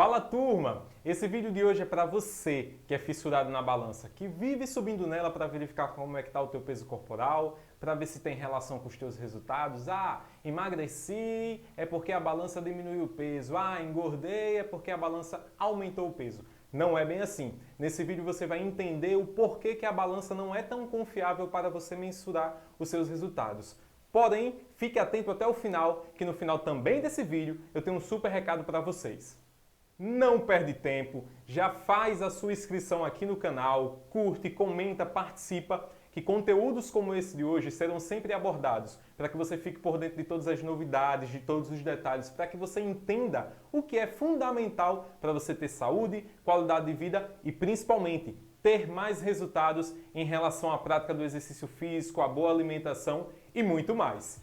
Fala turma! Esse vídeo de hoje é para você que é fissurado na balança, que vive subindo nela para verificar como é que está o teu peso corporal, para ver se tem relação com os teus resultados. Ah, emagreci é porque a balança diminuiu o peso. Ah, engordei é porque a balança aumentou o peso. Não é bem assim. Nesse vídeo você vai entender o porquê que a balança não é tão confiável para você mensurar os seus resultados. Porém, fique atento até o final, que no final também desse vídeo eu tenho um super recado para vocês. Não perde tempo, já faz a sua inscrição aqui no canal, curte, comenta, participa, que conteúdos como esse de hoje serão sempre abordados, para que você fique por dentro de todas as novidades, de todos os detalhes, para que você entenda o que é fundamental para você ter saúde, qualidade de vida e principalmente ter mais resultados em relação à prática do exercício físico, à boa alimentação e muito mais.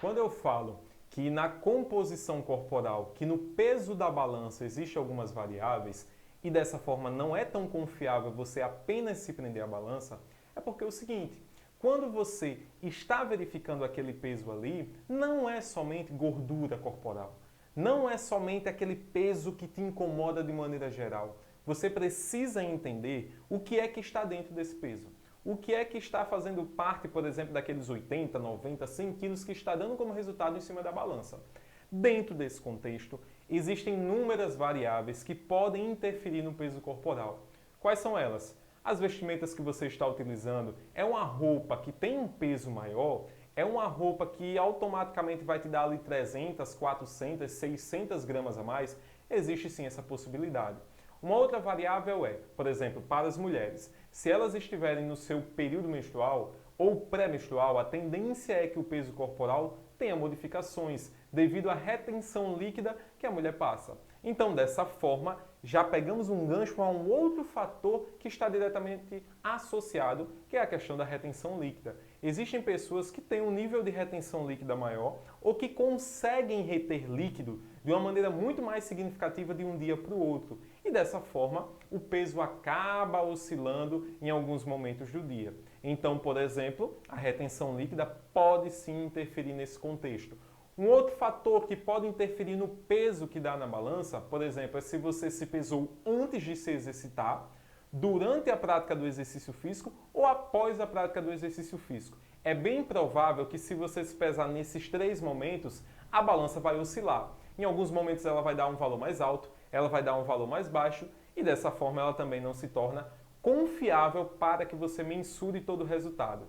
Quando eu falo que na composição corporal, que no peso da balança existem algumas variáveis e dessa forma não é tão confiável você apenas se prender à balança, é porque é o seguinte, quando você está verificando aquele peso ali, não é somente gordura corporal, não é somente aquele peso que te incomoda de maneira geral. Você precisa entender o que é que está dentro desse peso. O que é que está fazendo parte, por exemplo, daqueles 80, 90, 100 quilos que está dando como resultado em cima da balança? Dentro desse contexto, existem inúmeras variáveis que podem interferir no peso corporal. Quais são elas? As vestimentas que você está utilizando, é uma roupa que tem um peso maior? É uma roupa que automaticamente vai te dar ali 300, 400, 600 gramas a mais? Existe sim essa possibilidade. Uma outra variável é, por exemplo, para as mulheres, se elas estiverem no seu período menstrual ou pré-menstrual, a tendência é que o peso corporal tenha modificações devido à retenção líquida que a mulher passa. Então, dessa forma, já pegamos um gancho a um outro fator que está diretamente associado, que é a questão da retenção líquida. Existem pessoas que têm um nível de retenção líquida maior ou que conseguem reter líquido de uma maneira muito mais significativa de um dia para o outro. E dessa forma, o peso acaba oscilando em alguns momentos do dia. Então, por exemplo, a retenção líquida pode sim interferir nesse contexto. Um outro fator que pode interferir no peso que dá na balança, por exemplo, é se você se pesou antes de se exercitar, durante a prática do exercício físico ou após a prática do exercício físico. É bem provável que se você se pesar nesses três momentos, a balança vai oscilar. Em alguns momentos ela vai dar um valor mais alto, ela vai dar um valor mais baixo e dessa forma ela também não se torna confiável para que você mensure todo o resultado.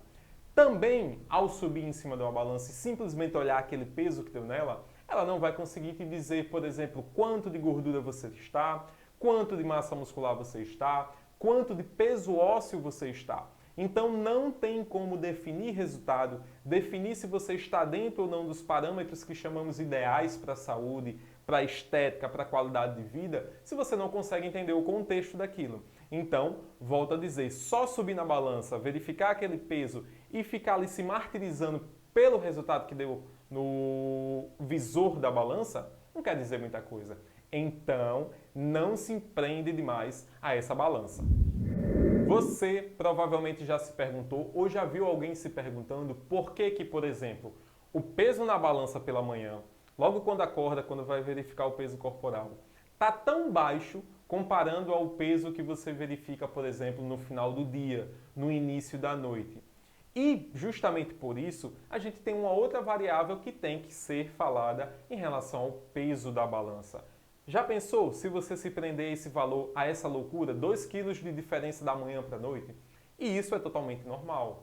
Também, ao subir em cima de uma balança e simplesmente olhar aquele peso que deu nela, ela não vai conseguir te dizer, por exemplo, quanto de gordura você está, quanto de massa muscular você está, quanto de peso ósseo você está. Então não tem como definir resultado, definir se você está dentro ou não dos parâmetros que chamamos ideais para a saúde, para a estética, para a qualidade de vida, se você não consegue entender o contexto daquilo. Então, volto a dizer, só subir na balança, verificar aquele peso e ficar ali se martirizando pelo resultado que deu no visor da balança, não quer dizer muita coisa. Então, não se empreende demais a essa balança. Você provavelmente já se perguntou ou já viu alguém se perguntando por que, por exemplo, o peso na balança pela manhã, logo quando acorda, quando vai verificar o peso corporal, está tão baixo comparando ao peso que você verifica, por exemplo, no final do dia, no início da noite. E, justamente por isso, a gente tem uma outra variável que tem que ser falada em relação ao peso da balança. Já pensou se você se prender esse valor a essa loucura, 2 quilos de diferença da manhã para a noite? E isso é totalmente normal.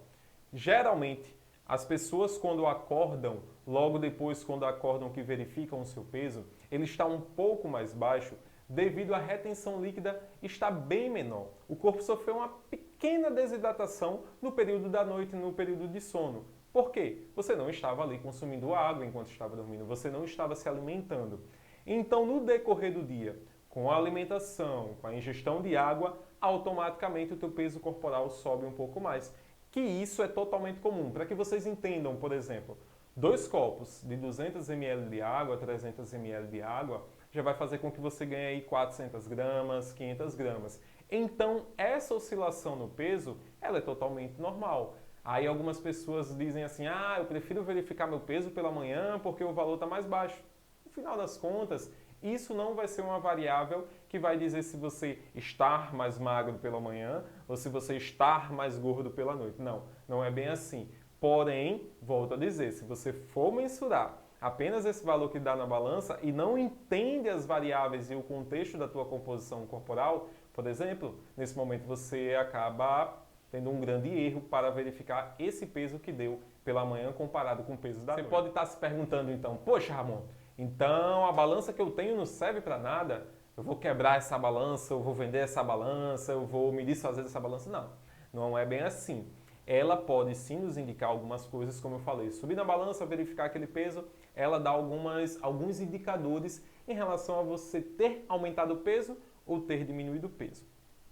Geralmente, as pessoas quando acordam, logo depois quando acordam que verificam o seu peso, ele está um pouco mais baixo devido à retenção líquida estar bem menor. O corpo sofreu uma pequena desidratação no período da noite, no período de sono. Por quê? Você não estava ali consumindo água enquanto estava dormindo, você não estava se alimentando. Então, no decorrer do dia, com a alimentação, com a ingestão de água, automaticamente o teu peso corporal sobe um pouco mais. Que isso é totalmente comum. Para que vocês entendam, por exemplo, 2 copos de 200 ml de água, 300 ml de água, já vai fazer com que você ganhe aí 400 gramas, 500 gramas. Então, essa oscilação no peso, ela é totalmente normal. Aí algumas pessoas dizem assim, eu prefiro verificar meu peso pela manhã porque o valor está mais baixo. No final das contas, isso não vai ser uma variável que vai dizer se você está mais magro pela manhã ou se você está mais gordo pela noite. Não, não é bem assim. Porém, volto a dizer, se você for mensurar apenas esse valor que dá na balança e não entende as variáveis e o contexto da tua composição corporal, por exemplo, nesse momento você acaba tendo um grande erro para verificar esse peso que deu pela manhã comparado com o peso da noite. Você pode estar se perguntando então, poxa Ramon, então a balança que eu tenho não serve para nada? Eu vou quebrar essa balança, eu vou vender essa balança, eu vou me desfazer dessa balança? Não, não é bem assim. Ela pode sim nos indicar algumas coisas, como eu falei. Subir na balança, verificar aquele peso, ela dá alguns indicadores em relação a você ter aumentado o peso ou ter diminuído o peso.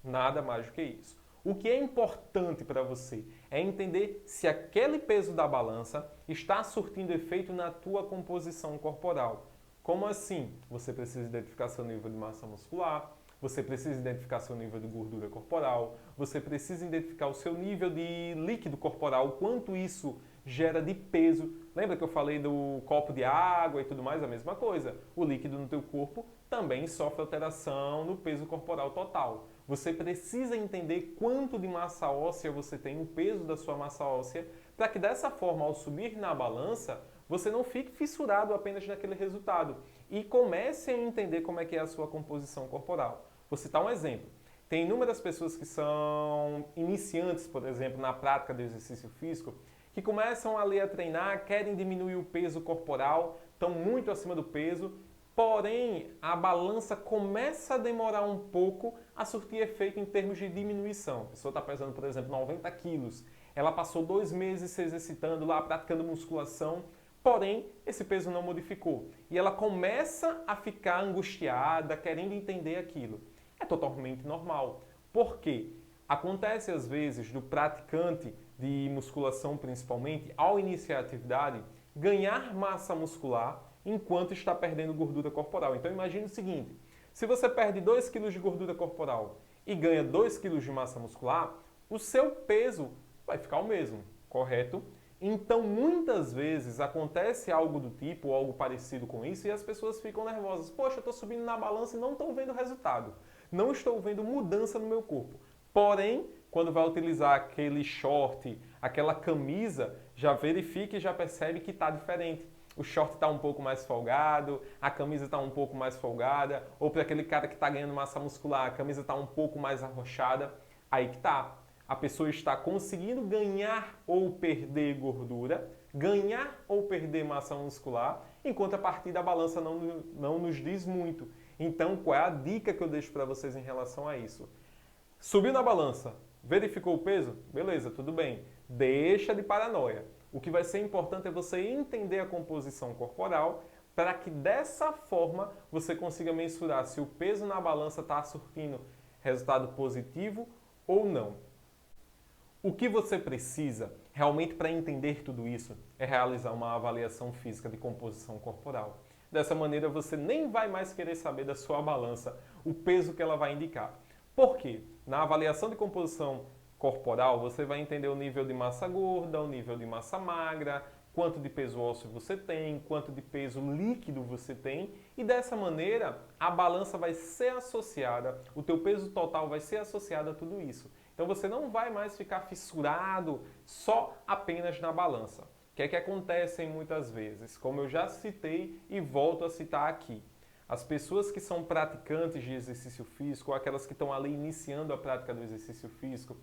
Nada mais do que isso. O que é importante para você é entender se aquele peso da balança está surtindo efeito na tua composição corporal. Como assim? Você precisa identificar seu nível de massa muscular, você precisa identificar seu nível de gordura corporal, você precisa identificar o seu nível de líquido corporal, quanto isso gera de peso. Lembra que eu falei do copo de água e tudo mais? A mesma coisa. O líquido no teu corpo também sofre alteração no peso corporal total. Você precisa entender quanto de massa óssea você tem, o peso da sua massa óssea, para que dessa forma, ao subir na balança, você não fique fissurado apenas naquele resultado e comece a entender como é que é a sua composição corporal. Vou citar um exemplo. Tem inúmeras pessoas que são iniciantes, por exemplo, na prática do exercício físico, que começam ali a treinar, querem diminuir o peso corporal, estão muito acima do peso, porém a balança começa a demorar um pouco a surtir efeito em termos de diminuição. A pessoa está pesando, por exemplo, 90 quilos, ela passou 2 meses se exercitando lá, praticando musculação, porém esse peso não modificou. E ela começa a ficar angustiada, querendo entender aquilo. É totalmente normal. Por quê? Acontece às vezes do praticante de musculação principalmente, ao iniciar a atividade, ganhar massa muscular enquanto está perdendo gordura corporal. Então imagine o seguinte, se você perde 2 kg de gordura corporal e ganha 2 kg de massa muscular, o seu peso vai ficar o mesmo, correto? Então muitas vezes acontece algo do tipo, ou algo parecido com isso, e as pessoas ficam nervosas. Poxa, eu estou subindo na balança e não estou vendo resultado. Não estou vendo mudança no meu corpo. Porém, quando vai utilizar aquele short, aquela camisa, já verifica e já percebe que está diferente. O short está um pouco mais folgado, a camisa está um pouco mais folgada, ou para aquele cara que está ganhando massa muscular, a camisa está um pouco mais arrochada. Aí que está. A pessoa está conseguindo ganhar ou perder gordura, ganhar ou perder massa muscular, enquanto a partir da balança não nos diz muito. Então, qual é a dica que eu deixo para vocês em relação a isso? Subiu na balança, verificou o peso? Beleza, tudo bem. Deixa de paranoia. O que vai ser importante é você entender a composição corporal para que dessa forma você consiga mensurar se o peso na balança está surtindo resultado positivo ou não. O que você precisa realmente para entender tudo isso é realizar uma avaliação física de composição corporal. Dessa maneira você nem vai mais querer saber da sua balança o peso que ela vai indicar. Por quê? Na avaliação de composição corporal você vai entender o nível de massa gorda, o nível de massa magra, quanto de peso ósseo você tem, quanto de peso líquido você tem e dessa maneira a balança vai ser associada, o teu peso total vai ser associado a tudo isso. Então você não vai mais ficar fissurado só apenas na balança. O que é que acontece muitas vezes? Como eu já citei e volto a citar aqui. As pessoas que são praticantes de exercício físico, ou aquelas que estão ali iniciando a prática do exercício físico,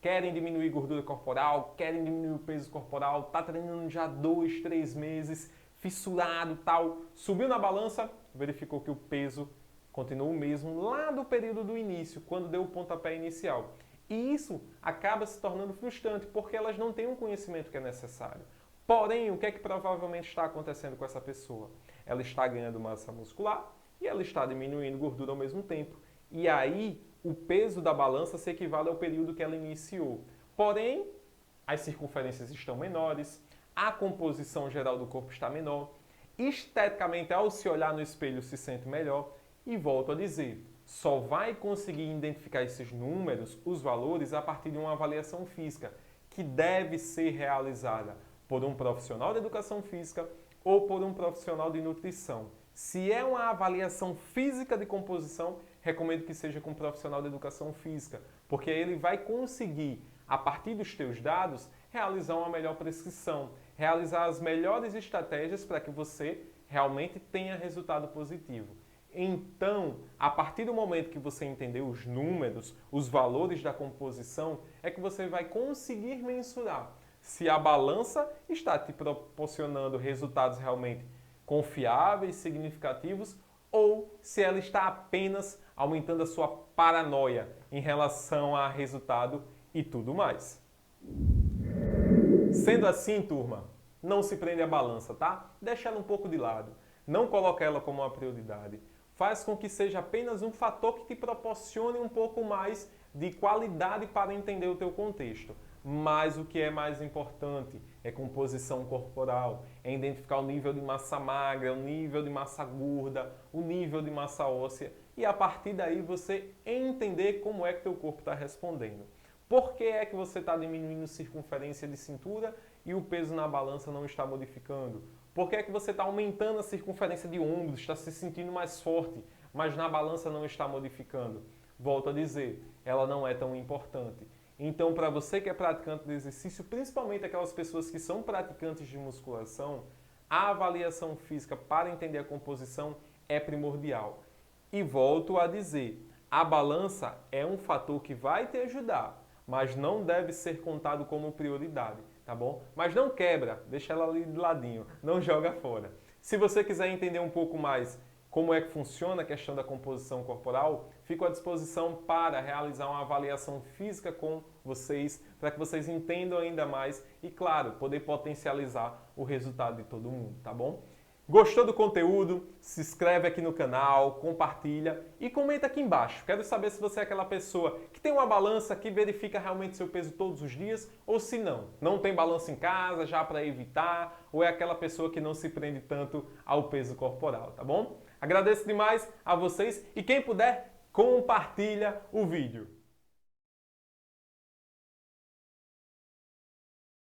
querem diminuir gordura corporal, querem diminuir o peso corporal, está treinando já 2, 3 meses, fissurado tal, subiu na balança, verificou que o peso continuou o mesmo lá do período do início, quando deu o pontapé inicial. E isso acaba se tornando frustrante, porque elas não têm o conhecimento que é necessário. Porém, o que é que provavelmente está acontecendo com essa pessoa? Ela está ganhando massa muscular e ela está diminuindo gordura ao mesmo tempo. E aí, o peso da balança se equivale ao período que ela iniciou. Porém, as circunferências estão menores, a composição geral do corpo está menor, esteticamente, ao se olhar no espelho, se sente melhor. E volto a dizer, só vai conseguir identificar esses números, os valores, a partir de uma avaliação física, que deve ser realizada por um profissional de educação física ou por um profissional de nutrição. Se é uma avaliação física de composição, recomendo que seja com um profissional de educação física, porque ele vai conseguir, a partir dos teus dados, realizar uma melhor prescrição, realizar as melhores estratégias para que você realmente tenha resultado positivo. Então, a partir do momento que você entender os números, os valores da composição, é que você vai conseguir mensurar se a balança está te proporcionando resultados realmente confiáveis, significativos, ou se ela está apenas aumentando a sua paranoia em relação a resultado e tudo mais. Sendo assim, turma, não se prende à balança, tá? Deixa ela um pouco de lado. Não coloque ela como uma prioridade. Faz com que seja apenas um fator que te proporcione um pouco mais de qualidade para entender o teu contexto. Mas o que é mais importante é composição corporal, é identificar o nível de massa magra, o nível de massa gorda, o nível de massa óssea e a partir daí você entender como é que teu corpo está respondendo. Por que é que você está diminuindo circunferência de cintura e o peso na balança não está modificando? Por que é que você está aumentando a circunferência de ombros, está se sentindo mais forte, mas na balança não está modificando? Volto a dizer, ela não é tão importante. Então, para você que é praticante de exercício, principalmente aquelas pessoas que são praticantes de musculação, a avaliação física para entender a composição é primordial. E volto a dizer, a balança é um fator que vai te ajudar, mas não deve ser contado como prioridade, tá bom? Mas não quebra, deixa ela ali de ladinho, não joga fora. Se você quiser entender um pouco mais como é que funciona a questão da composição corporal, fico à disposição para realizar uma avaliação física com vocês, para que vocês entendam ainda mais e, claro, poder potencializar o resultado de todo mundo, tá bom? Gostou do conteúdo? Se inscreve aqui no canal, compartilha e comenta aqui embaixo. Quero saber se você é aquela pessoa que tem uma balança que verifica realmente seu peso todos os dias ou se não tem balança em casa já para evitar, ou é aquela pessoa que não se prende tanto ao peso corporal, tá bom? Agradeço demais a vocês e quem puder, compartilha o vídeo.